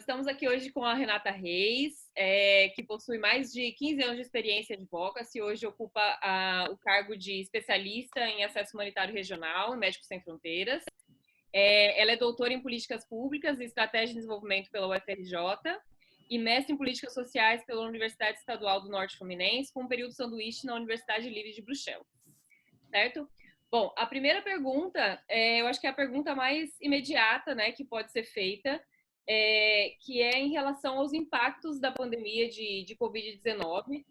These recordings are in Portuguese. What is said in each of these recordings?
Nós estamos aqui hoje com a Renata Reis, que possui mais de 15 anos de experiência de advocacy e hoje ocupa o cargo de especialista em acesso humanitário regional em Médicos Sem Fronteiras. Ela é doutora em políticas públicas e estratégia de desenvolvimento pela UFRJ e mestre em políticas sociais pela Universidade Estadual do Norte Fluminense, com um período sanduíche na Universidade Livre de Bruxelas. Certo? Bom, a primeira pergunta, eu acho que é a pergunta mais imediata, né, que pode ser feita, que é em relação aos impactos da pandemia de Covid-19,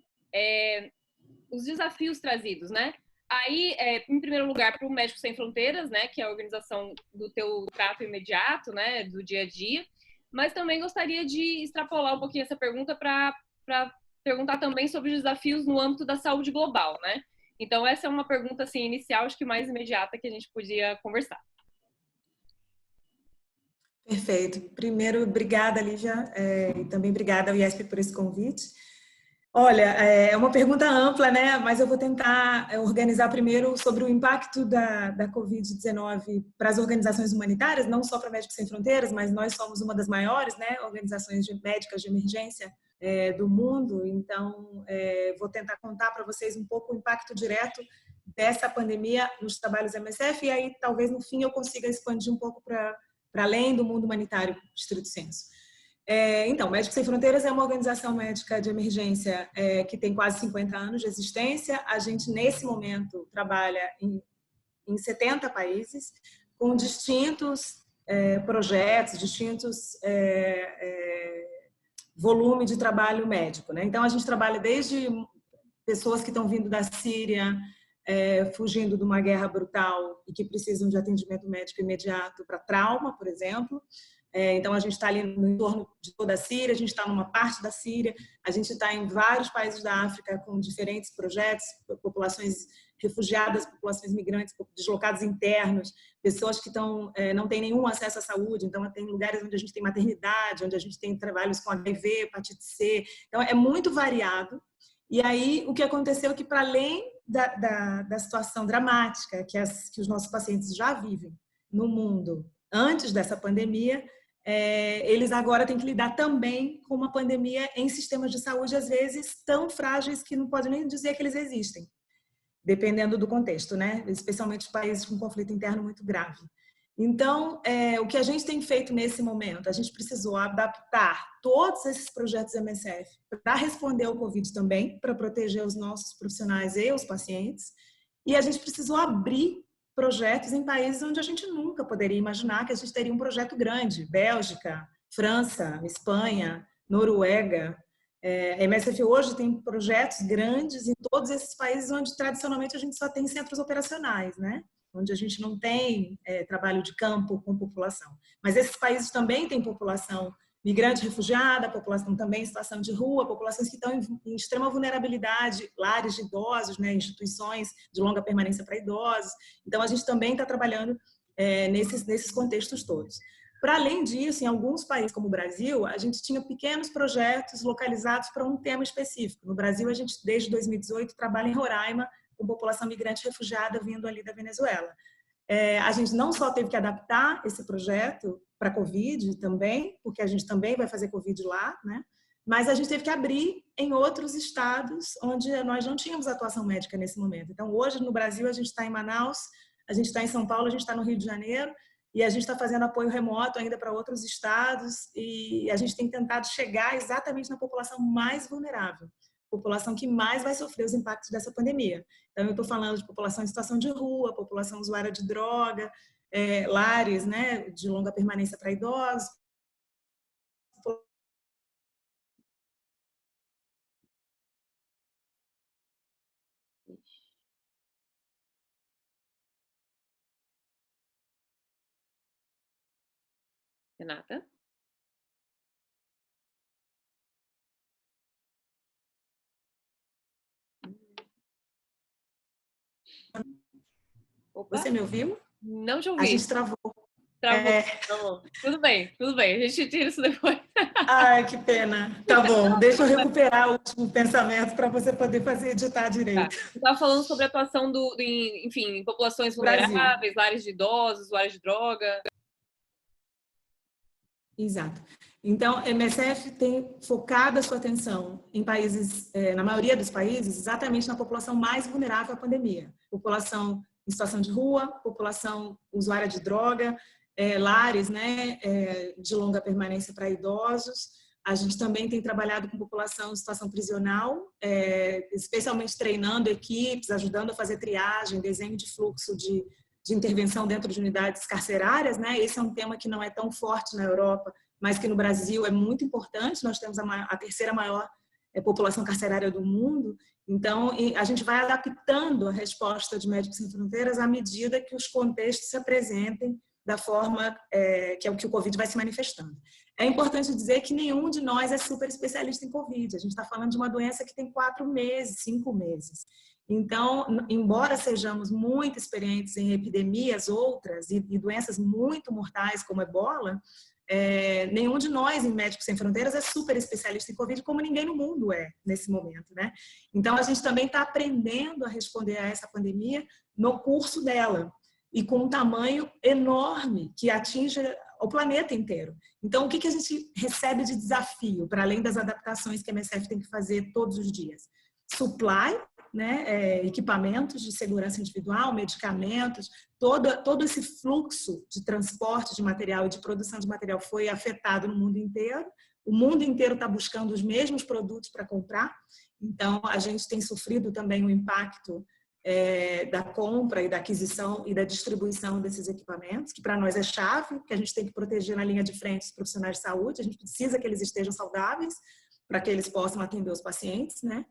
os desafios trazidos, né? Aí, em primeiro lugar, para o Médicos Sem Fronteiras, né, que é a organização do teu trato imediato, né, do dia a dia, mas também gostaria de extrapolar um pouquinho essa pergunta para perguntar também sobre os desafios no âmbito da saúde global, né? Então, essa é uma pergunta, assim, inicial, acho que mais imediata que a gente podia conversar. Perfeito. Primeiro, obrigada, Lívia, e também obrigada ao IESP por esse convite. Olha, é uma pergunta ampla, né? Mas eu vou tentar organizar primeiro sobre o impacto da Covid-19 para as organizações humanitárias, não só para Médicos Sem Fronteiras, mas nós somos uma das maiores, né, organizações médicas de emergência do mundo. Então, vou tentar contar para vocês um pouco o impacto direto dessa pandemia nos trabalhos MSF e aí talvez no fim eu consiga expandir um pouco para além do mundo humanitário estrito senso. Então, Médicos Sem Fronteiras é uma organização médica de emergência que tem quase 50 anos de existência. A gente, nesse momento, trabalha em 70 países, com distintos projetos, distintos volume de trabalho médico, né? Então, a gente trabalha desde pessoas que estão vindo da Síria, fugindo de uma guerra brutal e que precisam de atendimento médico imediato para trauma, por exemplo. Então, a gente está ali no entorno de toda a Síria, a gente está numa parte da Síria, a gente está em vários países da África com diferentes projetos, populações refugiadas, populações migrantes, deslocados internos, pessoas que não têm nenhum acesso à saúde. Então, tem lugares onde a gente tem maternidade, onde a gente tem trabalhos com HIV, hepatite C. Então, é muito variado. E aí, o que aconteceu é que, para além da situação dramática que os nossos pacientes já vivem no mundo antes dessa pandemia, eles agora têm que lidar também com uma pandemia em sistemas de saúde, às vezes, tão frágeis que não pode nem dizer que eles existem, dependendo do contexto, né? Especialmente países com conflito interno muito grave. Então, o que a gente tem feito nesse momento? A gente precisou adaptar todos esses projetos MSF para responder ao Covid também, para proteger os nossos profissionais e os pacientes, e a gente precisou abrir projetos em países onde a gente nunca poderia imaginar que a gente teria um projeto grande. Bélgica, França, Espanha, Noruega. A MSF hoje tem projetos grandes em todos esses países onde tradicionalmente a gente só tem centros operacionais, né? Onde a gente não tem trabalho de campo com população. Mas esses países também têm população migrante refugiada, população também em situação de rua, populações que estão em extrema vulnerabilidade, lares de idosos, né, instituições de longa permanência para idosos. Então, a gente também está trabalhando nesses contextos todos. Para além disso, em alguns países como o Brasil, a gente tinha pequenos projetos localizados para um tema específico. No Brasil, a gente, desde 2018, trabalha em Roraima, com população migrante refugiada vindo ali da Venezuela. A gente não só teve que adaptar esse projeto para a Covid também, porque a gente também vai fazer Covid lá, né? Mas a gente teve que abrir em outros estados onde nós não tínhamos atuação médica nesse momento. Então, hoje, no Brasil, a gente está em Manaus, a gente está em São Paulo, a gente está no Rio de Janeiro, e a gente está fazendo apoio remoto ainda para outros estados, e a gente tem tentado chegar exatamente na população mais vulnerável, população que mais vai sofrer os impactos dessa pandemia. Então, eu estou falando de população em situação de rua, população usuária de droga, lares, né, de longa permanência para idosos. Renata? Opa. Você me ouviu? Não te ouvi. A gente travou. Travou. Tudo bem. A gente tira isso depois. Ai, que pena. Tá bom, deixa eu recuperar o último pensamento para você poder editar direito. Tá. Você estava falando sobre a atuação enfim, em populações vulneráveis, lares de idosos, usuários de droga. Exato. Então, a MSF tem focado a sua atenção em países, na maioria dos países, exatamente na população mais vulnerável à pandemia. População em situação de rua, população usuária de droga, lares, né, de longa permanência para idosos. A gente também tem trabalhado com população em situação prisional, especialmente treinando equipes, ajudando a fazer triagem, desenho de fluxo de intervenção dentro de unidades carcerárias, né? Esse é um tema que não é tão forte na Europa, mas que no Brasil é muito importante. Nós temos a terceira maior população carcerária do mundo. Então, a gente vai adaptando a resposta de Médicos Sem Fronteiras à medida que os contextos se apresentem da forma que é o que o Covid vai se manifestando. É importante dizer que nenhum de nós é super especialista em Covid. A gente está falando de uma doença que tem 4 meses, 5 meses. Então, embora sejamos muito experientes em epidemias outras e doenças muito mortais como ebola, nenhum de nós em Médicos Sem Fronteiras é super especialista em Covid, como ninguém no mundo é nesse momento, né? Então, a gente também está aprendendo a responder a essa pandemia no curso dela e com um tamanho enorme que atinge o planeta inteiro. Então, o que a gente recebe de desafio, para além das adaptações que a MSF tem que fazer todos os dias? Supply, né, equipamentos de segurança individual, medicamentos, todo esse fluxo de transporte de material e de produção de material foi afetado no mundo inteiro. O mundo inteiro está buscando os mesmos produtos para comprar, então a gente tem sofrido também o impacto da compra e da aquisição e da distribuição desses equipamentos, que para nós é chave, que a gente tem que proteger na linha de frente os profissionais de saúde, a gente precisa que eles estejam saudáveis para que eles possam atender os pacientes, né?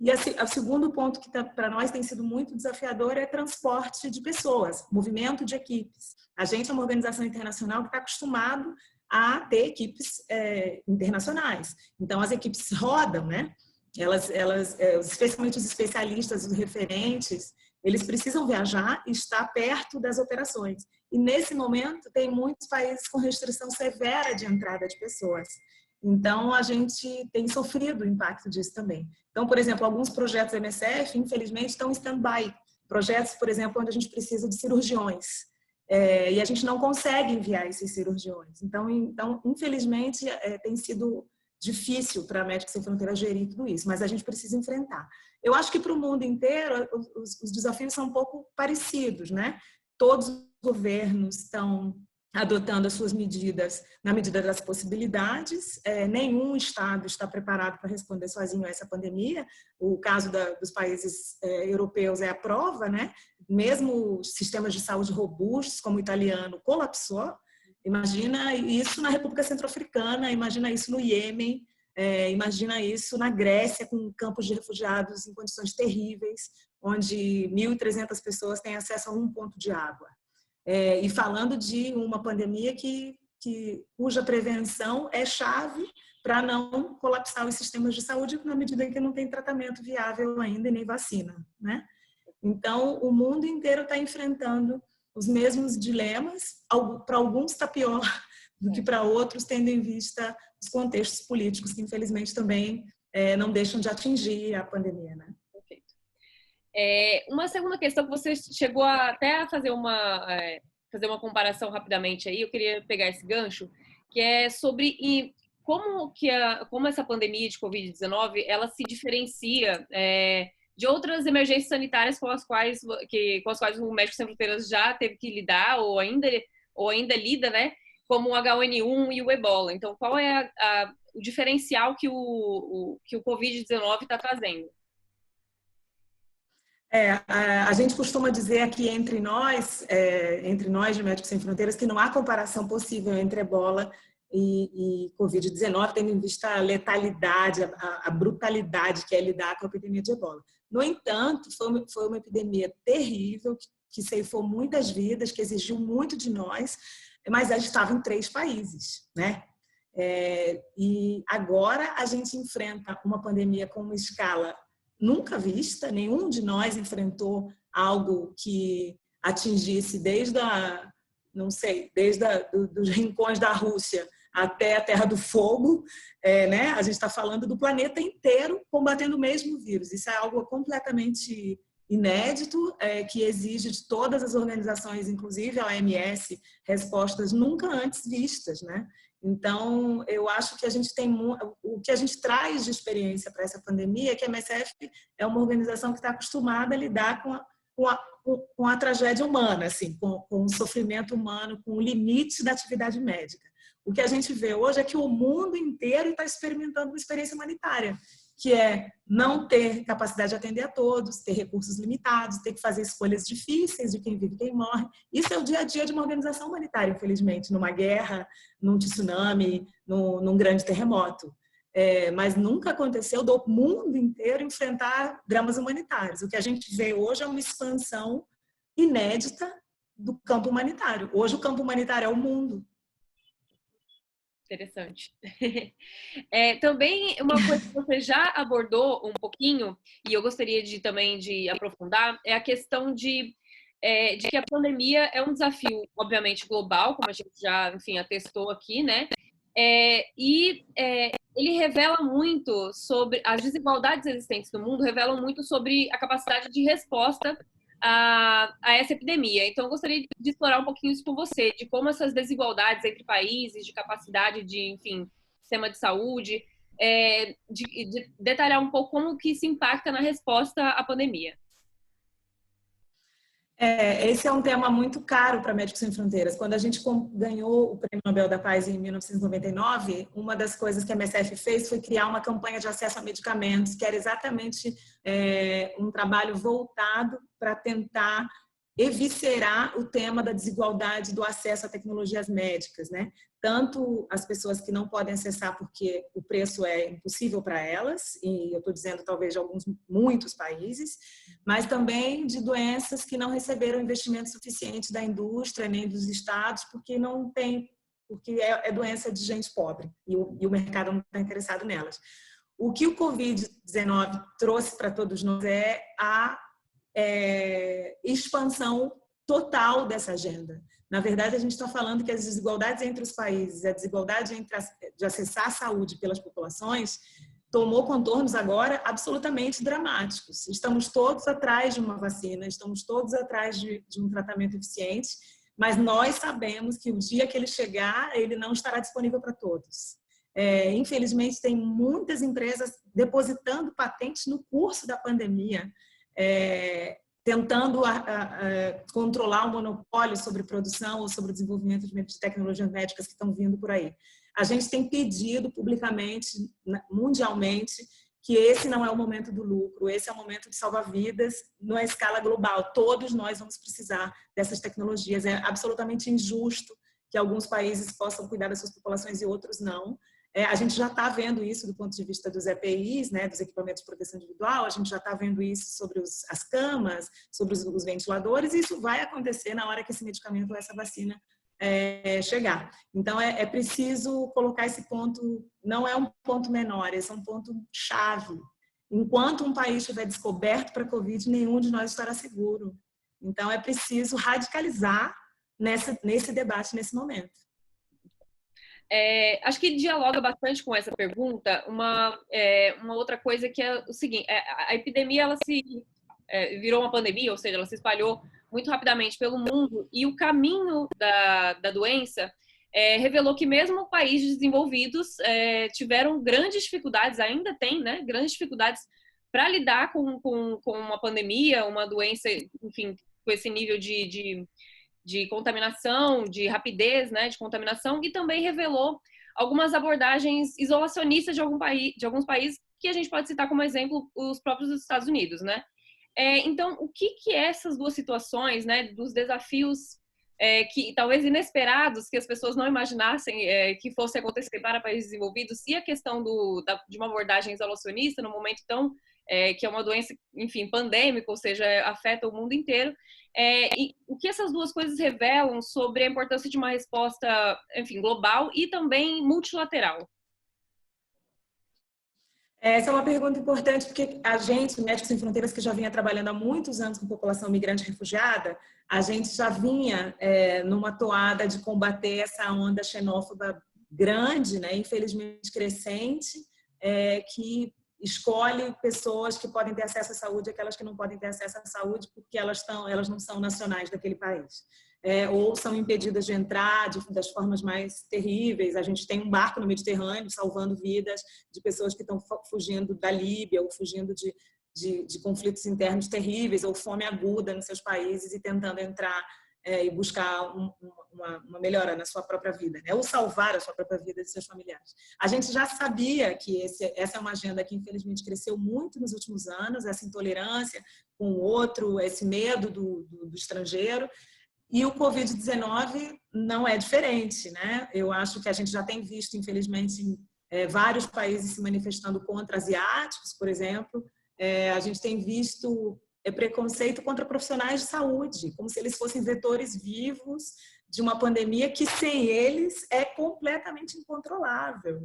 E o segundo ponto que para nós tem sido muito desafiador é transporte de pessoas, movimento de equipes. A gente é uma organização internacional que está acostumado a ter equipes internacionais. Então, as equipes rodam, né? Elas, especialmente os especialistas, os referentes, eles precisam viajar e estar perto das operações. E, nesse momento, tem muitos países com restrição severa de entrada de pessoas. Então, a gente tem sofrido o impacto disso também. Então, por exemplo, alguns projetos da MSF, infelizmente, estão em stand-by. Projetos, por exemplo, onde a gente precisa de cirurgiões. E a gente não consegue enviar esses cirurgiões. Então infelizmente, tem sido difícil para Médicos Sem Fronteiras gerir tudo isso, mas a gente precisa enfrentar. Eu acho que para o mundo inteiro, os desafios são um pouco parecidos, né? Todos os governos estão adotando as suas medidas na medida das possibilidades. Nenhum estado está preparado para responder sozinho a essa pandemia. O caso dos países europeus é a prova, né? Mesmo sistemas de saúde robustos, como o italiano, colapsou. Imagina isso na República Centro-Africana, imagina isso no Iêmen, imagina isso na Grécia, com campos de refugiados em condições terríveis, onde 1.300 pessoas têm acesso a um ponto de água. E falando de uma pandemia cuja prevenção é chave para não colapsar os sistemas de saúde na medida em que não tem tratamento viável ainda e nem vacina, né? Então, o mundo inteiro está enfrentando os mesmos dilemas, para alguns está pior do que para outros, tendo em vista os contextos políticos que, infelizmente, também não deixam de atingir a pandemia, né? Uma segunda questão que você chegou até a fazer uma comparação rapidamente aí, eu queria pegar esse gancho, que é sobre como essa pandemia de Covid-19 ela se diferencia de outras emergências sanitárias com as quais o Médicos Sem Fronteiras já teve que lidar ou ainda lida, né? Como o H1N1 e o Ebola. Então, qual é o diferencial que o Covid-19 está trazendo? A gente costuma dizer aqui entre nós de Médicos Sem Fronteiras, que não há comparação possível entre Ebola e Covid-19, tendo em vista a letalidade, a brutalidade que é lidar com a epidemia de Ebola. No entanto, foi uma epidemia terrível, que ceifou muitas vidas, que exigiu muito de nós, mas a gente estava em 3 países, né? E agora a gente enfrenta uma pandemia com uma escala nunca vista, nenhum de nós enfrentou algo que atingisse desde dos rincões da Rússia até a Terra do Fogo, né? A gente está falando do planeta inteiro combatendo o mesmo vírus. Isso é algo completamente inédito, que exige de todas as organizações, inclusive a OMS, respostas nunca antes vistas, né? Então, eu acho que o que a gente traz de experiência para essa pandemia é que a MSF é uma organização que está acostumada a lidar com a tragédia humana, assim, com o sofrimento humano, com o limite da atividade médica. O que a gente vê hoje é que o mundo inteiro está experimentando uma experiência humanitária, que é não ter capacidade de atender a todos, ter recursos limitados, ter que fazer escolhas difíceis de quem vive e quem morre. Isso é o dia a dia de uma organização humanitária, infelizmente, numa guerra, num tsunami, num grande terremoto. Mas nunca aconteceu do mundo inteiro enfrentar dramas humanitários. O que a gente vê hoje é uma expansão inédita do campo humanitário. Hoje o campo humanitário é o mundo. Interessante. Também uma coisa que você já abordou um pouquinho, e eu gostaria também de aprofundar, é a questão de que a pandemia é um desafio, obviamente, global, como a gente já, enfim, atestou aqui, né? Ele revela muito sobre as desigualdades existentes no mundo, revelam muito sobre a capacidade de resposta a essa epidemia. Então, eu gostaria de explorar um pouquinho isso com você, de como essas desigualdades entre países, de capacidade de, enfim, sistema de saúde, de detalhar um pouco como que isso impacta na resposta à pandemia. Esse é um tema muito caro para Médicos Sem Fronteiras. Quando a gente ganhou o Prêmio Nobel da Paz em 1999, uma das coisas que a MSF fez foi criar uma campanha de acesso a medicamentos, que era exatamente um trabalho voltado para tentar eviscerar o tema da desigualdade do acesso a tecnologias médicas, né? Tanto as pessoas que não podem acessar porque o preço é impossível para elas, e eu estou dizendo talvez de muitos países, mas também de doenças que não receberam investimento suficiente da indústria nem dos estados, porque não tem, porque é doença de gente pobre e o mercado não está interessado nelas. O que o Covid-19 trouxe para todos nós é a expansão total dessa agenda. Na verdade, a gente está falando que as desigualdades entre os países, a desigualdade de acessar a saúde pelas populações, tomou contornos agora absolutamente dramáticos. Estamos todos atrás de uma vacina, estamos todos atrás de um tratamento eficiente, mas nós sabemos que o dia que ele chegar, ele não estará disponível para todos. Infelizmente, tem muitas empresas depositando patentes no curso da pandemia, tentando controlar o monopólio sobre produção ou sobre o desenvolvimento de tecnologias médicas que estão vindo por aí. A gente tem pedido publicamente, mundialmente, que esse não é o momento do lucro, esse é o momento de salvar vidas numa escala global. Todos nós vamos precisar dessas tecnologias. É absolutamente injusto que alguns países possam cuidar das suas populações e outros não. A gente já está vendo isso do ponto de vista dos EPIs, né, dos equipamentos de proteção individual, a gente já está vendo isso sobre as camas, sobre os ventiladores, e isso vai acontecer na hora que esse medicamento ou essa vacina chegar. Então, é preciso colocar esse ponto, não é um ponto menor, esse é um ponto chave. Enquanto um país estiver descoberto para a Covid, nenhum de nós estará seguro. Então, é preciso radicalizar nesse debate, nesse momento. Acho que dialoga bastante com essa pergunta uma outra coisa que é o seguinte: a epidemia ela virou uma pandemia, ou seja, ela se espalhou muito rapidamente pelo mundo, e o caminho da doença revelou que mesmo países desenvolvidos tiveram grandes dificuldades, ainda tem, né, grandes dificuldades para lidar com uma pandemia, uma doença, enfim, com esse nível de contaminação, de rapidez, né, de contaminação, e também revelou algumas abordagens isolacionistas de alguns países, que a gente pode citar como exemplo os próprios Estados Unidos, né? Então, o que essas duas situações, né, dos desafios que talvez inesperados, que as pessoas não imaginassem que fosse acontecer para países desenvolvidos, e a questão de uma abordagem isolacionista no momento tão que é uma doença, enfim, pandêmica, ou seja, afeta o mundo inteiro, e o que essas duas coisas revelam sobre a importância de uma resposta, enfim, global e também multilateral? Essa é uma pergunta importante, porque a gente, Médicos Sem Fronteiras, que já vinha trabalhando há muitos anos com população migrante e refugiada, a gente já vinha numa toada de combater essa onda xenófoba grande, né, infelizmente crescente, que escolhe pessoas que podem ter acesso à saúde e aquelas que não podem ter acesso à saúde porque elas não são nacionais daquele país. Ou são impedidas de entrar das formas mais terríveis. A gente tem um barco no Mediterrâneo salvando vidas de pessoas que estão fugindo da Líbia ou fugindo de conflitos internos terríveis ou fome aguda nos seus países e tentando entrar e buscar uma melhora na sua própria vida, né? Ou salvar a sua própria vida e de seus familiares. A gente já sabia que essa é uma agenda que, infelizmente, cresceu muito nos últimos anos, essa intolerância com o outro, esse medo do estrangeiro, e o Covid-19 não é diferente, né? Eu acho que a gente já tem visto, infelizmente, vários países se manifestando contra asiáticos, por exemplo. A gente tem visto preconceito contra profissionais de saúde, como se eles fossem vetores vivos de uma pandemia que, sem eles, é completamente incontrolável.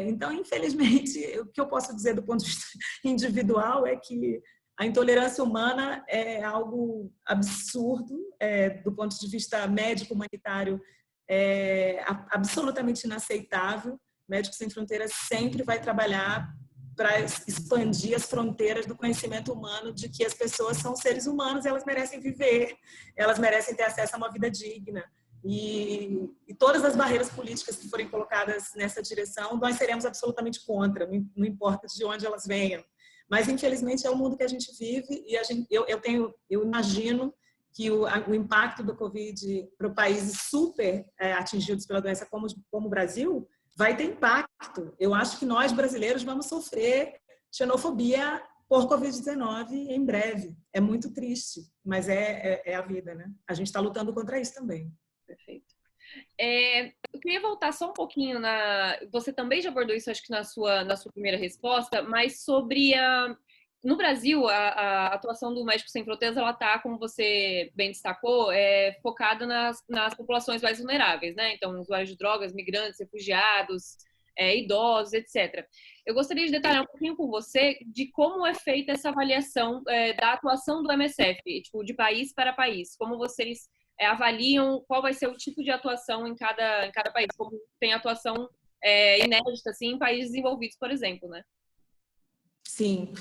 Então, infelizmente, o que eu posso dizer do ponto de vista individual é que a intolerância humana é algo absurdo, do ponto de vista médico, humanitário, absolutamente inaceitável. Médicos Sem Fronteiras sempre vai trabalhar para expandir as fronteiras do conhecimento humano de que as pessoas são seres humanos e elas merecem viver, elas merecem ter acesso a uma vida digna. E todas as barreiras políticas que forem colocadas nessa direção, nós seremos absolutamente contra, não importa de onde elas venham. Mas, infelizmente, é o mundo que a gente vive e eu imagino que o impacto do Covid para países super atingidos pela doença como o Brasil vai ter impacto. Eu acho que nós, brasileiros, vamos sofrer xenofobia por Covid-19 em breve. É muito triste, mas é a vida, né? A gente está lutando contra isso também. Perfeito. Eu queria voltar só um pouquinho Você também já abordou isso, acho que na sua primeira resposta, mas sobre no Brasil, a atuação do Médicos Sem Fronteiras, ela está, como você bem destacou, focada nas populações mais vulneráveis, né? Então, usuários de drogas, migrantes, refugiados, idosos, etc. Eu gostaria de detalhar um pouquinho com você de como é feita essa avaliação da atuação do MSF, tipo, de país para país. Como vocês avaliam qual vai ser o tipo de atuação em cada país, como tem atuação inédita assim, em países desenvolvidos, por exemplo, né? Sim.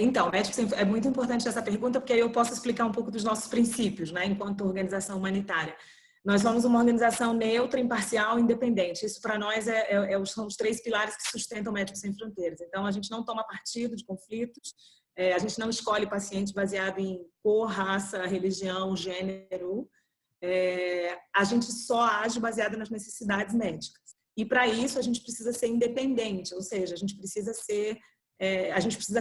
Então, é muito importante essa pergunta, porque aí eu posso explicar um pouco dos nossos princípios, né, enquanto organização humanitária. Nós somos uma organização neutra, imparcial, independente. Isso, para nós, são os 3 pilares que sustentam Médicos Sem Fronteiras. Então, a gente não toma partido de conflitos, a gente não escolhe paciente baseado em cor, raça, religião, gênero. A gente só age baseado nas necessidades médicas. E, para isso, a gente precisa ser independente, ou seja, a gente precisa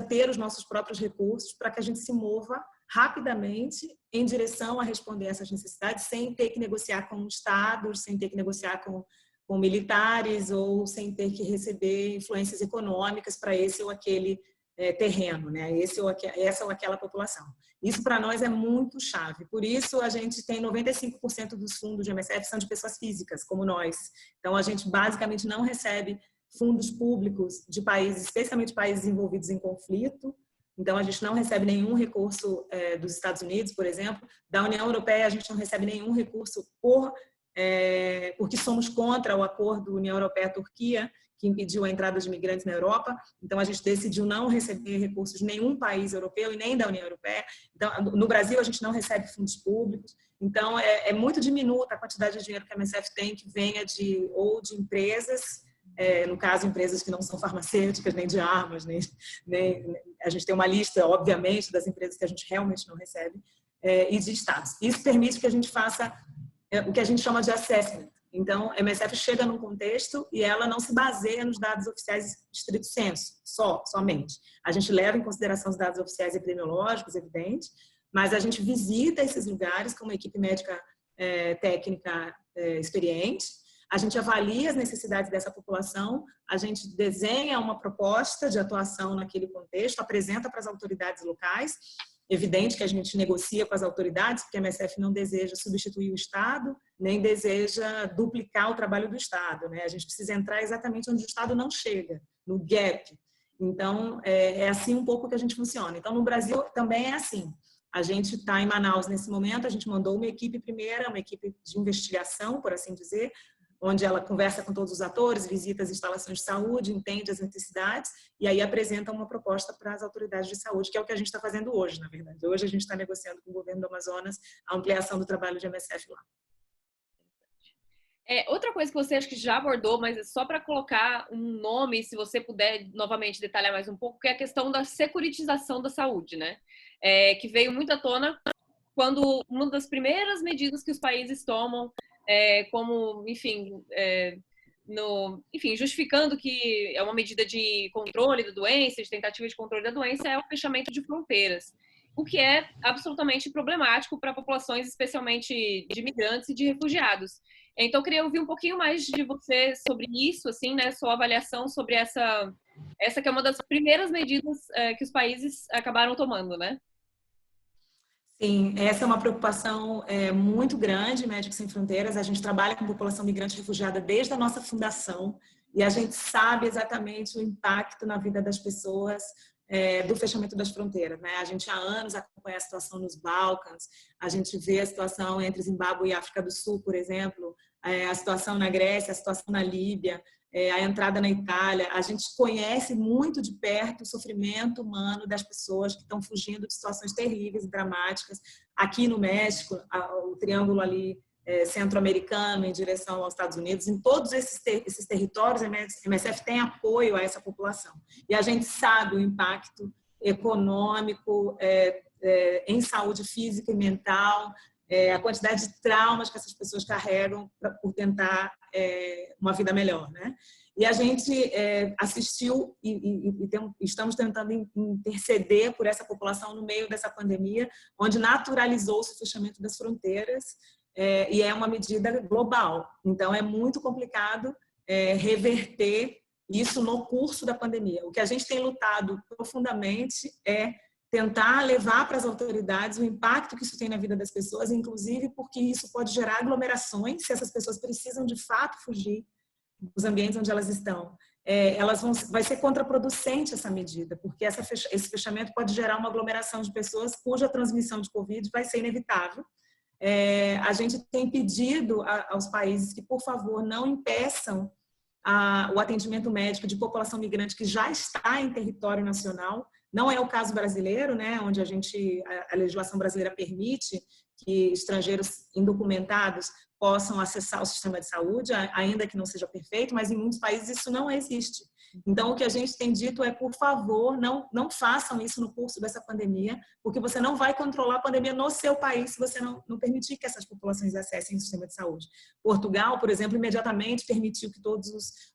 ter os nossos próprios recursos para que a gente se mova rapidamente em direção a responder essas necessidades, sem ter que negociar com estados, sem ter que negociar com militares ou sem ter que receber influências econômicas para esse ou aquele terreno, né? Essa ou aquela população. Isso para nós é muito chave. Por isso a gente tem 95% dos fundos de MSF são de pessoas físicas, como nós. Então a gente basicamente não recebe fundos públicos de países, especialmente países envolvidos em conflito. Então, a gente não recebe nenhum recurso dos Estados Unidos, por exemplo. Da União Europeia, a gente não recebe nenhum recurso porque somos contra o acordo União Europeia-Turquia, que impediu a entrada de imigrantes na Europa. Então, a gente decidiu não receber recursos de nenhum país europeu e nem da União Europeia. Então, no Brasil, a gente não recebe fundos públicos. Então, é muito diminuta a quantidade de dinheiro que a MSF tem que venha de empresas, no caso, empresas que não são farmacêuticas, nem de armas, nem a gente tem uma lista, obviamente, das empresas que a gente realmente não recebe, e de estados. Isso permite que a gente faça o que a gente chama de assessment. Então, a MSF chega num contexto e ela não se baseia nos dados oficiais estrito sensu, somente. A gente leva em consideração os dados oficiais epidemiológicos, evidente, mas a gente visita esses lugares com uma equipe médica técnica experiente. A gente avalia as necessidades dessa população, a gente desenha uma proposta de atuação naquele contexto, apresenta para as autoridades locais. Evidente que a gente negocia com as autoridades, porque a MSF não deseja substituir o Estado, nem deseja duplicar o trabalho do Estado, né? A gente precisa entrar exatamente onde o Estado não chega, no gap. Então, é assim um pouco que a gente funciona. Então, no Brasil também é assim. A gente está em Manaus nesse momento, a gente mandou uma equipe primeira, uma equipe de investigação, por assim dizer, onde ela conversa com todos os atores, visita as instalações de saúde, entende as necessidades e aí apresenta uma proposta para as autoridades de saúde, que é o que a gente está fazendo hoje, na verdade. Hoje a gente está negociando com o governo do Amazonas a ampliação do trabalho de MSF lá. Outra coisa que você acha que já abordou, mas é só para colocar um nome, se você puder novamente detalhar mais um pouco, que é a questão da securitização da saúde, né? Que veio muito à tona quando uma das primeiras medidas que os países tomam, como, enfim, justificando que é uma medida de controle da doença, de tentativa de controle da doença, é o fechamento de fronteiras, o que é absolutamente problemático para populações, especialmente de imigrantes e de refugiados. Então, eu queria ouvir um pouquinho mais de você sobre isso, assim, né? Sua avaliação sobre essa que é uma das primeiras medidas que os países acabaram tomando, né? Sim, essa é uma preocupação muito grande, Médicos Sem Fronteiras. A gente trabalha com população migrante refugiada desde a nossa fundação e a gente sabe exatamente o impacto na vida das pessoas do fechamento das fronteiras, né? A gente há anos acompanha a situação nos Balcãs, a gente vê a situação entre Zimbábue e África do Sul, por exemplo, a situação na Grécia, a situação na Líbia, a entrada na Itália. A gente conhece muito de perto o sofrimento humano das pessoas que estão fugindo de situações terríveis e dramáticas. Aqui no México, o triângulo ali centro-americano em direção aos Estados Unidos, em todos esses territórios, a MSF tem apoio a essa população. E a gente sabe o impacto econômico em saúde física e mental, a quantidade de traumas que essas pessoas carregam por tentar uma vida melhor, né? E a gente assistiu e estamos tentando interceder por essa população no meio dessa pandemia, onde naturalizou-se o fechamento das fronteiras, e é uma medida global. Então, é muito complicado reverter isso no curso da pandemia. O que a gente tem lutado profundamente é tentar levar para as autoridades o impacto que isso tem na vida das pessoas, inclusive porque isso pode gerar aglomerações, se essas pessoas precisam de fato fugir dos ambientes onde elas estão. Vai ser contraproducente essa medida, porque esse fechamento pode gerar uma aglomeração de pessoas cuja transmissão de Covid vai ser inevitável. A gente tem pedido aos países que, por favor, não impeçam o atendimento médico de população migrante que já está em território nacional. Não é o caso brasileiro, né, onde a legislação brasileira permite que estrangeiros indocumentados possam acessar o sistema de saúde, ainda que não seja perfeito, mas em muitos países isso não existe. Então, o que a gente tem dito é, por favor, não façam isso no curso dessa pandemia, porque você não vai controlar a pandemia no seu país se você não permitir que essas populações acessem o sistema de saúde. Portugal, por exemplo, imediatamente permitiu que todos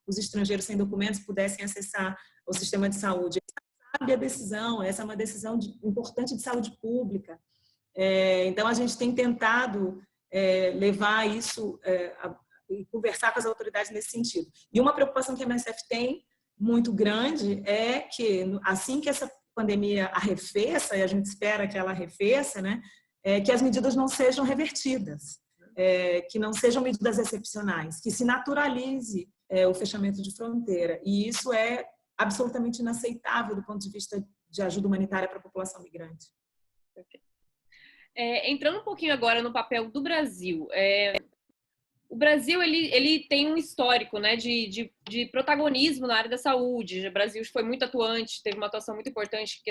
os estrangeiros sem documentos pudessem acessar o sistema de saúde. Sabe a decisão, essa é uma decisão importante de saúde pública. Então, a gente tem tentado levar isso e conversar com as autoridades nesse sentido. E uma preocupação que a MSF tem muito grande é que, assim que essa pandemia arrefeça, e a gente espera que ela arrefeça, né, que as medidas não sejam revertidas, que não sejam medidas excepcionais, que se naturalize o fechamento de fronteira. E isso é absolutamente inaceitável do ponto de vista de ajuda humanitária para a população migrante. Entrando um pouquinho agora no papel do Brasil, o Brasil ele tem um histórico, né, de protagonismo na área da saúde. O Brasil foi muito atuante, teve uma atuação muito importante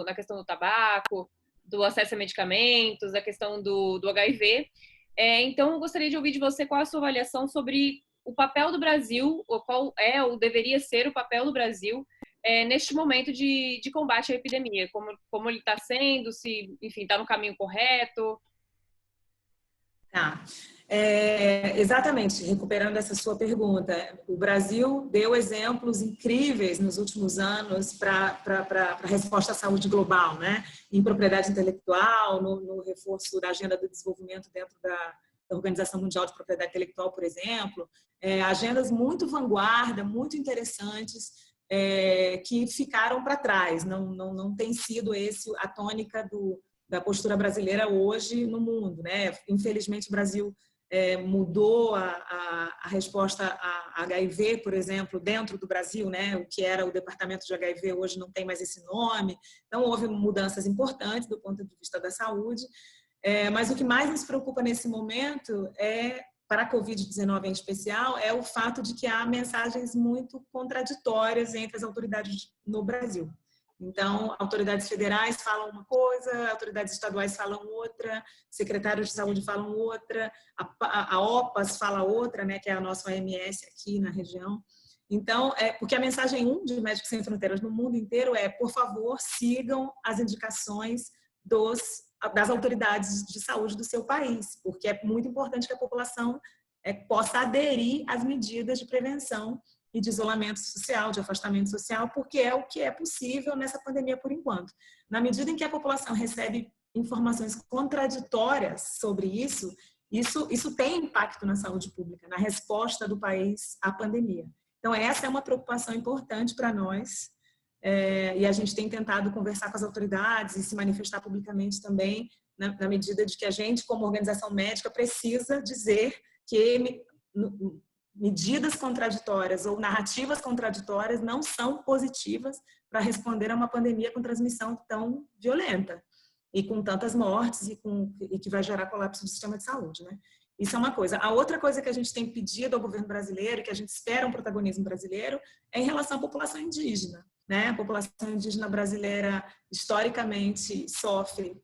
na questão do tabaco, do acesso a medicamentos, da questão do HIV. Então, eu gostaria de ouvir de você qual a sua avaliação sobre o papel do Brasil, ou qual é ou deveria ser o papel do Brasil neste momento de combate à epidemia, como ele está sendo, se, enfim, está no caminho correto. Tá. Exatamente, recuperando essa sua pergunta, o Brasil deu exemplos incríveis nos últimos anos para a resposta à saúde global, né? Em propriedade intelectual, no reforço da agenda do desenvolvimento dentro da Organização Mundial de Propriedade Intelectual, por exemplo, agendas muito vanguarda, muito interessantes, que ficaram para trás. Não tem sido a tônica da postura brasileira hoje no mundo, né? Infelizmente, o Brasil mudou a resposta a HIV, por exemplo, dentro do Brasil, né? O que era o departamento de HIV hoje não tem mais esse nome. Então, houve mudanças importantes do ponto de vista da saúde. Mas o que mais nos preocupa nesse momento é para a Covid-19 em especial, é o fato de que há mensagens muito contraditórias entre as autoridades no Brasil. Então, autoridades federais falam uma coisa, autoridades estaduais falam outra, secretários de saúde falam outra, a OPAS fala outra, né, que é a nossa OMS aqui na região. Então, porque a mensagem de Médicos Sem Fronteiras no mundo inteiro é, por favor, sigam as indicações das autoridades de saúde do seu país, porque é muito importante que a população possa aderir às medidas de prevenção e de isolamento social, de afastamento social, porque é o que é possível nessa pandemia por enquanto. Na medida em que a população recebe informações contraditórias sobre isso tem impacto na saúde pública, na resposta do país à pandemia. Então, essa é uma preocupação importante para nós, e a gente tem tentado conversar com as autoridades e se manifestar publicamente também, na medida de que a gente, como organização médica, precisa dizer que medidas contraditórias ou narrativas contraditórias não são positivas para responder a uma pandemia com transmissão tão violenta e com tantas mortes e que vai gerar colapso do sistema de saúde, né? Isso é uma coisa. A outra coisa que a gente tem pedido ao governo brasileiro, que a gente espera um protagonismo brasileiro, é em relação à população indígena, né? A população indígena brasileira, historicamente, sofre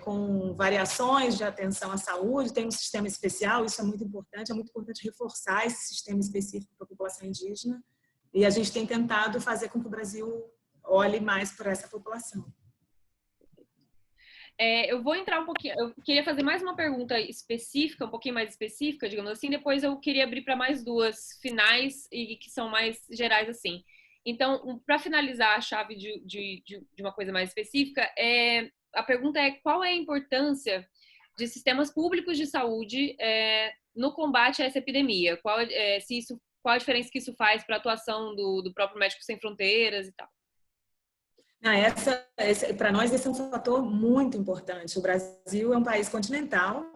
com variações de atenção à saúde, tem um sistema especial, isso é muito importante reforçar esse sistema específico para a população indígena, e a gente tem tentado fazer com que o Brasil olhe mais para essa população. Eu vou entrar um pouquinho, eu queria fazer mais uma pergunta específica, um pouquinho mais específica, digamos assim, depois eu queria abrir para mais duas finais e que são mais gerais assim. Então, para finalizar a chave de uma coisa mais específica, a pergunta é qual é a importância de sistemas públicos de saúde no combate a essa epidemia? Qual a diferença que isso faz para a atuação do próprio Médicos Sem Fronteiras e tal? Para nós, esse é um fator muito importante. O Brasil é um país continental,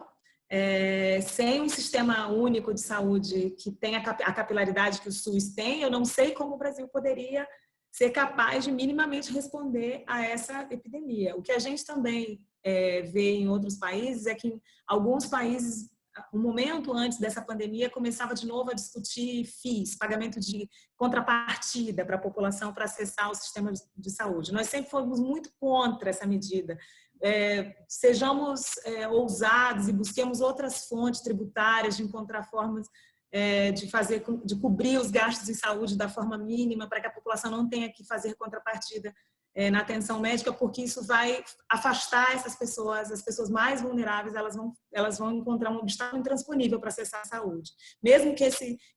sem um sistema único de saúde que tenha a capilaridade que o SUS tem, eu não sei como o Brasil poderia ser capaz de minimamente responder a essa epidemia. O que a gente também vê em outros países é que em alguns países, um momento antes dessa pandemia, começava de novo a discutir FIIs, pagamento de contrapartida para a população para acessar o sistema de saúde. Nós sempre fomos muito contra essa medida. Sejamos ousados e busquemos outras fontes tributárias, de encontrar formas de cobrir os gastos de saúde da forma mínima para que a população não tenha que fazer contrapartida na atenção médica, porque isso vai afastar essas pessoas, as pessoas mais vulneráveis, elas vão encontrar um obstáculo intransponível para acessar a saúde. Mesmo que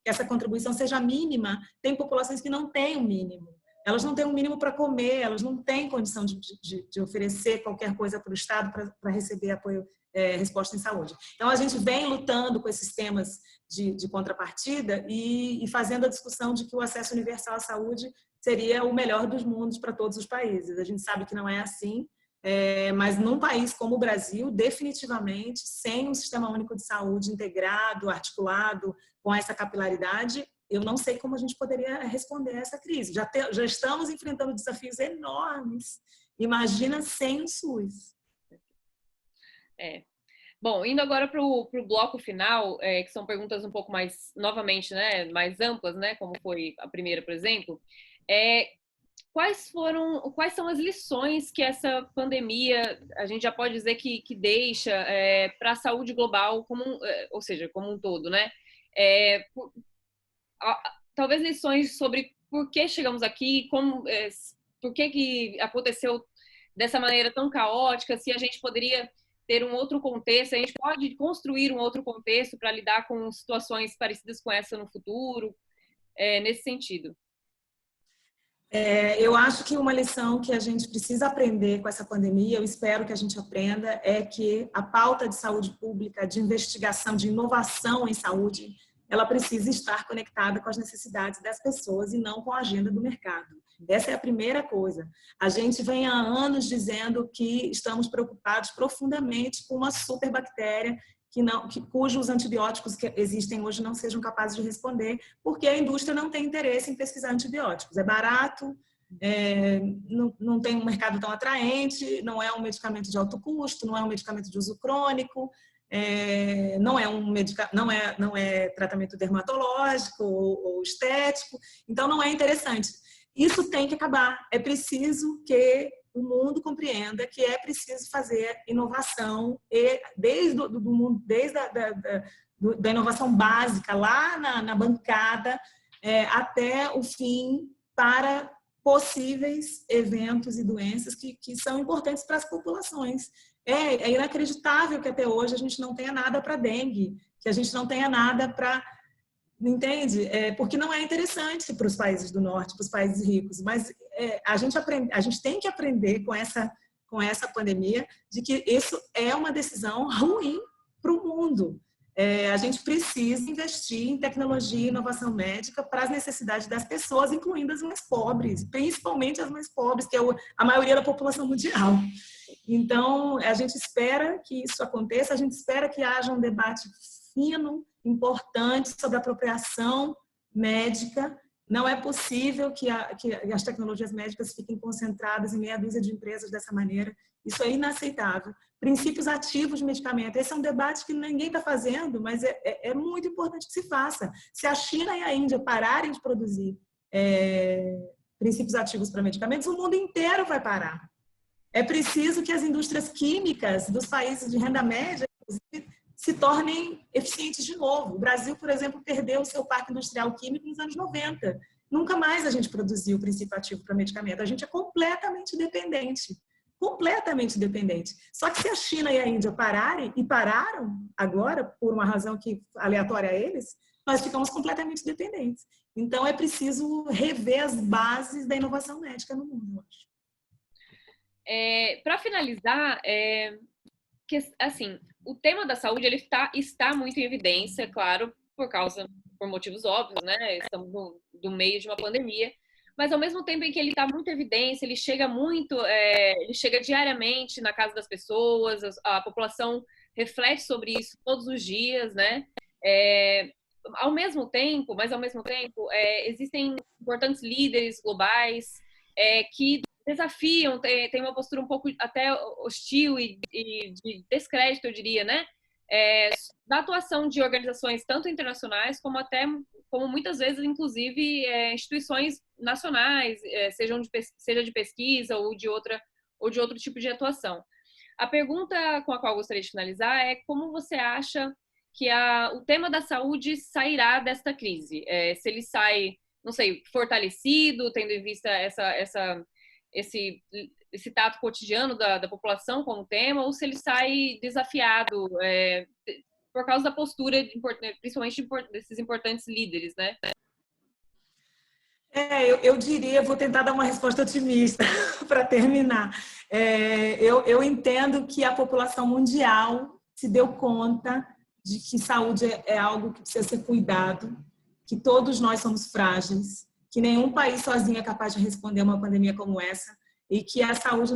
essa contribuição seja mínima, tem populações que não têm o mínimo. Elas não têm um mínimo para comer, elas não têm condição de oferecer qualquer coisa para o Estado para receber apoio, resposta em saúde. Então, a gente vem lutando com esses temas de contrapartida e fazendo a discussão de que o acesso universal à saúde seria o melhor dos mundos para todos os países. A gente sabe que não é assim, mas num país como o Brasil, definitivamente, sem um sistema único de saúde integrado, articulado, com essa capilaridade, eu não sei como a gente poderia responder a essa crise. Já estamos enfrentando desafios enormes. Imagina sem o SUS. Bom, indo agora para o bloco final, que são perguntas um pouco mais, novamente, né, mais amplas, né, como foi a primeira, por exemplo, quais são as lições que essa pandemia, a gente já pode dizer que deixa para a saúde global, ou seja, como um todo, né? Talvez lições sobre por que chegamos aqui, por que aconteceu dessa maneira tão caótica, se a gente poderia ter um outro contexto, a gente pode construir um outro contexto para lidar com situações parecidas com essa no futuro, nesse sentido. Eu acho que uma lição que a gente precisa aprender com essa pandemia, eu espero que a gente aprenda, é que a pauta de saúde pública, de investigação, de inovação em saúde, ela precisa estar conectada com as necessidades das pessoas e não com a agenda do mercado. Essa é a primeira coisa. A gente vem há anos dizendo que estamos preocupados profundamente com uma superbactéria cujos antibióticos que existem hoje não sejam capazes de responder, porque a indústria não tem interesse em pesquisar antibióticos. É barato, não tem um mercado tão atraente, não é um medicamento de alto custo, não é um medicamento de uso crônico, não é não é tratamento dermatológico ou estético, então não é interessante. Isso tem que acabar. É preciso que o mundo compreenda que é preciso fazer inovação desde da inovação básica lá na bancada até o fim para possíveis eventos e doenças que são importantes para as populações. É inacreditável que até hoje a gente não tenha nada para dengue, que a gente não tenha nada para... Entende? Porque não é interessante para os países do norte, para os países ricos, mas a gente tem que aprender com essa pandemia de que isso é uma decisão ruim para o mundo. A gente precisa investir em tecnologia e inovação médica para as necessidades das pessoas, incluindo as mais pobres, principalmente as mais pobres, que é a maioria da população mundial. Então, a gente espera que isso aconteça, a gente espera que haja um debate fino, importante sobre a apropriação médica. Não é possível que as tecnologias médicas fiquem concentradas em meia dúzia de empresas dessa maneira. Isso é inaceitável. Princípios ativos de medicamento. Esse é um debate que ninguém está fazendo, mas é muito importante que se faça. Se a China e a Índia pararem de produzir princípios ativos para medicamentos, o mundo inteiro vai parar. É preciso que as indústrias químicas dos países de renda média se tornem eficientes de novo. O Brasil, por exemplo, perdeu o seu parque industrial químico nos anos 90. Nunca mais a gente produziu princípio ativo para medicamento. A gente é completamente dependente. Completamente dependente. Só que se a China e a Índia pararem, e pararam agora, por uma razão que aleatória a eles, nós ficamos completamente dependentes. Então, é preciso rever as bases da inovação médica no mundo, eu acho. Para finalizar, assim, o tema da saúde ele está muito em evidência, claro, por motivos óbvios, né? Estamos no meio de uma pandemia, mas ao mesmo tempo em que ele está muito em evidência, ele chega ele chega diariamente na casa das pessoas, a população reflete sobre isso todos os dias, né? Ao mesmo tempo, existem importantes líderes globais que desafiam, tem uma postura um pouco até hostil e de descrédito, eu diria, né? Da atuação de organizações tanto internacionais como muitas vezes, inclusive, instituições nacionais, seja de pesquisa ou de outro tipo de atuação. A pergunta com a qual eu gostaria de finalizar é como você acha que o tema da saúde sairá desta crise? Se ele sai, não sei, fortalecido, tendo em vista esse tato cotidiano da população com o tema, ou se ele sai desafiado por causa da postura, principalmente desses importantes líderes, né? Eu diria, vou tentar dar uma resposta otimista para terminar. Eu entendo que a população mundial se deu conta de que saúde é algo que precisa ser cuidado, que todos nós somos frágeis, que nenhum país sozinho é capaz de responder a uma pandemia como essa e que a saúde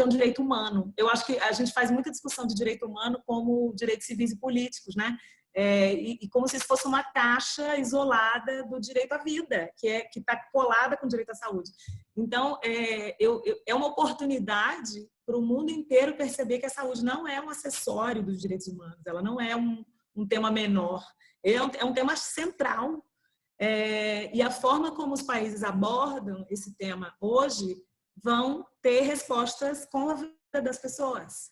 é um direito humano. Eu acho que a gente faz muita discussão de direito humano como direitos civis e políticos, né? E como se isso fosse uma caixa isolada do direito à vida, que está colada com o direito à saúde. Então, é uma oportunidade para o mundo inteiro perceber que a saúde não é um acessório dos direitos humanos, ela não é um tema menor, é um tema central. E a forma como os países abordam esse tema hoje vão ter respostas com a vida das pessoas.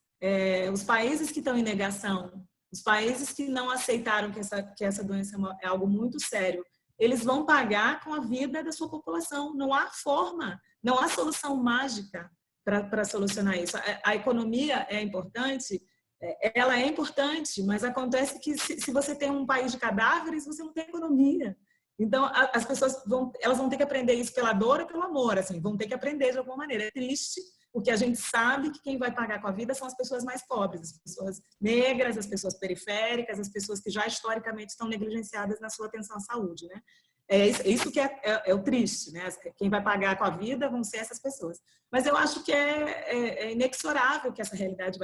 Os países que estão em negação, os países que não aceitaram que essa doença é algo muito sério, eles vão pagar com a vida da sua população. Não há forma, não há solução mágica para solucionar isso. A economia é importante, ela é importante, mas acontece que se você tem um país de cadáveres, você não tem economia. Então, as pessoas vão ter que aprender isso pela dor ou pelo amor, assim, vão ter que aprender de alguma maneira. É triste, porque a gente sabe que quem vai pagar com a vida são as pessoas mais pobres, as pessoas negras, as pessoas periféricas, as pessoas que já historicamente estão negligenciadas na sua atenção à saúde, né? Isso que é o triste, né? Quem vai pagar com a vida vão ser essas pessoas. Mas eu acho que é inexorável que essa realidade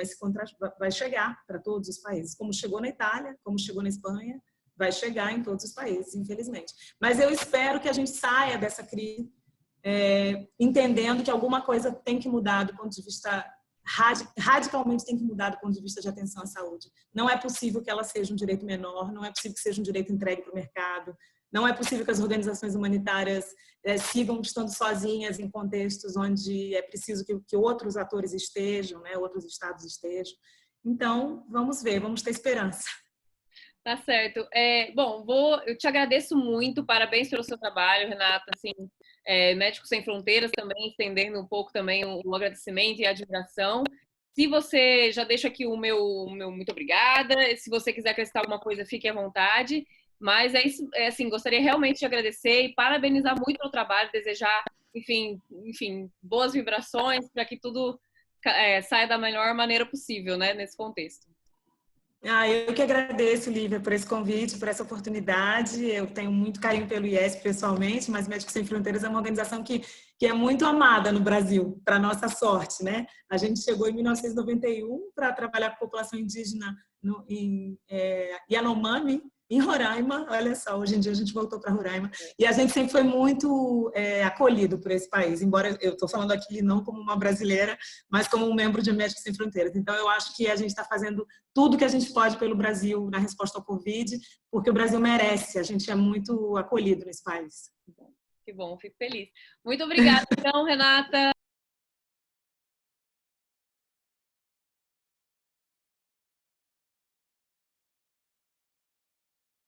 vai chegar para todos os países, como chegou na Itália, como chegou na Espanha, vai chegar em todos os países, infelizmente. Mas eu espero que a gente saia dessa crise entendendo que alguma coisa tem que mudar do ponto de vista radicalmente tem que mudar do ponto de vista de atenção à saúde. Não é possível que ela seja um direito menor, não é possível que seja um direito entregue para o mercado, não é possível que as organizações humanitárias sigam estando sozinhas em contextos onde é preciso que outros atores estejam, né, outros estados estejam. Então, vamos ver, vamos ter esperança. Tá certo. Bom, eu te agradeço muito, parabéns pelo seu trabalho, Renata. Assim, Médicos Sem Fronteiras também, estendendo um pouco também o agradecimento e a admiração. Se você já deixa aqui o meu muito obrigada. Se você quiser acrescentar alguma coisa, fique à vontade. Mas é isso, assim, gostaria realmente de agradecer e parabenizar muito pelo trabalho, desejar, enfim, boas vibrações para que tudo saia da melhor maneira possível, né, nesse contexto. Eu que agradeço, Lívia, por esse convite, por essa oportunidade. Eu tenho muito carinho pelo IESP pessoalmente, mas Médicos Sem Fronteiras é uma organização que é muito amada no Brasil, para nossa sorte, né? A gente chegou em 1991 para trabalhar com a população indígena em Yanomami, em Roraima. Olha só, hoje em dia a gente voltou para Roraima. E a gente sempre foi muito acolhido por esse país, embora eu estou falando aqui não como uma brasileira, mas como um membro de Médicos Sem Fronteiras. Então, eu acho que a gente está fazendo tudo que a gente pode pelo Brasil na resposta ao Covid, porque o Brasil merece, a gente é muito acolhido nesse país. Que bom, fico feliz. Muito obrigada, então, Renata.